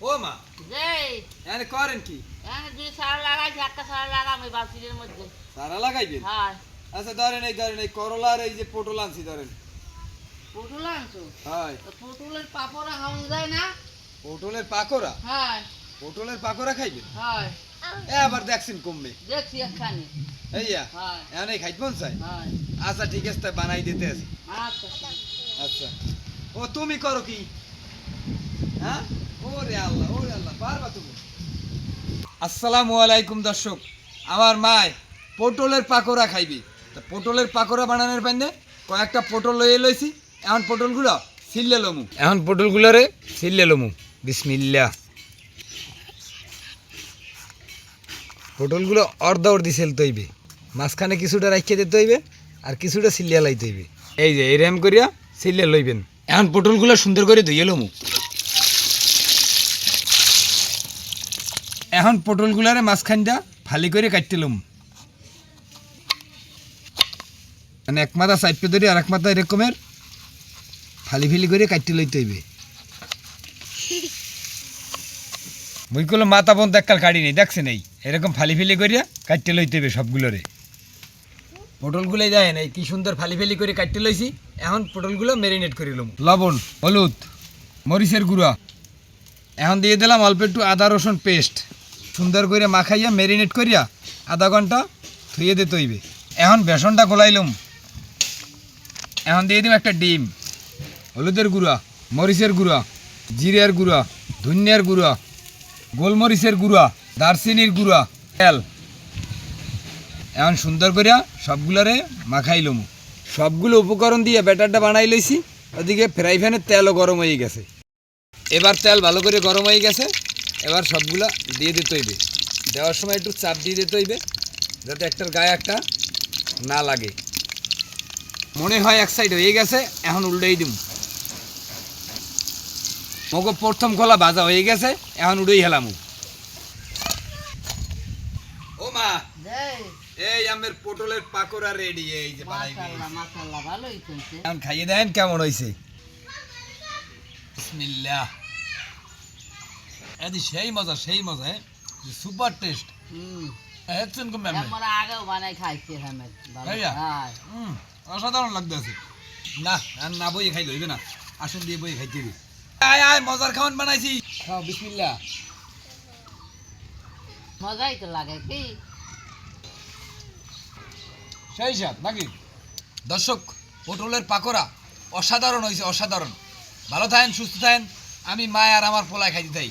ও মা যেই এনে করেন কি? এখানে দুই সারা লাগাইছি, একটা সারা লাগাম এই বালতির মধ্যে। সারা লাগাইবেন? হ্যাঁ। আচ্ছা ধরেন এই করলা আর এই যে পটল আনছি ধরেন। পটল আনছো? হয়। তো পটলের পাপড়া খাওয়ানো যায় না? পটলের পাকোড়া? হ্যাঁ পটলের পাকোড়া খাইবেন? হ্যাঁ, আবার দেখছেন কমবে। দেখছি একখানি। এইয়া হ্যাঁ এনে খাইতে মন চাই? হ্যাঁ। আচ্ছা ঠিক আছে তাই বানাই দিতে আছি। আচ্ছা আচ্ছা ও তুমি করো কি? হ্যাঁ ওরে আল্লাহ পারবা তুমি? আসসালামু আলাইকুম দর্শক, আমার মায় পটলের পাকোড়া খাইবি। তা পটলের পাকোড়া বানানোর পাইনে কয়েকটা পটল লইয়ে লইছি। এখন পটলগুলো ছিললে লমু। এখন পটলগুলোরে ছিললে লমু। বিসমিল্লাহ। পটলগুলো অর্ধি সেলতে হইবে, মাঝখানে কিছুটা রাখিয়ে দিতে হইবে আর কিছুটা ছিলিয়া লাইতে হইবে। এই যে এই র্যাম করিয়া ছিলিয়া লইবেন। এখন পটলগুলো সুন্দর করে ধুয়ে লমু। এখন পটলগুলারে মাঝখানটা ফালি করে কাটতে লম। মানে এক মাথা চাইপে ধরে আর এক মাথা এরকমের ফালি ফালি করে কাটতে লইতে হইবে। বই করলো মাথা বন্ধ এককাল কাটি নেই, দেখছে নেই এরকম ফালি ফালি করিয়া কাটতে লইতে হইবে সবগুলোরে। পটলগুলোই যায় নাই কি সুন্দর ফালি ফালি করে কাটতে লইছি। এখন পটলগুলো ম্যারিনেট করে লম। লবণ, হলুদ, মরিচের গুঁড়া, এখন দিয়ে দিলাম অল্প একটু আদা রসুন পেস্ট। সুন্দর করে মাখাইয়া ম্যারিনেট করিয়া আধা ঘন্টা ধুয়ে দিতে হইবে। এখন বেসনটা গোলাইলাম। এখন দিয়ে দিম একটা ডিম, হলুদের গুঁড়া, মরিচের গুঁড়া, জিরার গুঁড়া, ধনিয়ার গুঁড়া, গোলমরিচের গুঁড়া, দারচিনির গুঁড়া, তেল। এখন সুন্দর করিয়া সবগুলোরে মাখাইলাম। সবগুলো উপকরণ দিয়ে ব্যাটারটা বানাই লইছি। ওদিকে ফ্রাই প্যানের তেলও গরম হয়ে গেছে। এবার তেল ভালো করে গরম হয়ে গেছে। এবার সবগুলা দিয়ে দিতে হইবে। দেওয়ার সময় একটু চাপ দিয়ে দিতে হইবে যাতে একটার গায়ে একটা না লাগে। মনে হয় এক সাইড হয়ে গেছে, এখন উল্টেই দিম। মগো প্রথম খোলা ভাজা হয়ে গেছে, এখন উড়েই হেলাম। ও মা, যেই এই আমের পটলের পাকোড়া রেডি। এই যে মাশাআল্লাহ মাশাআল্লাহ ভালোই চলছে। এখন খাইয়ে দেন কেমন হয়েছে। বিসমিল্লাহ। এদি সেই মজা হ্যাঁ, সুপার টেস্ট। একদম কম ম্যাম। আমরা আগেও বানাই খাইছি হ্যাঁ ভালো। ভাইয়া? হ্যাঁ অসাধারণ লাগতেছে। না আর না বই খাই লইবে না, আসুন দিয়ে বই খাইতে দিবি। আয় আয় মজার খাওয়ান বানাইছি, খাও বিসমিল্লাহ। মজাই তো লাগে কি। সেই সাথ নাকি দর্শক, পটলের পাকোড়া অসাধারণ হয়েছে, অসাধারণ। ভালো থাকেন, সুস্থ থাকেন। আমি মা আর আমার পোলায় খাইতে থাই।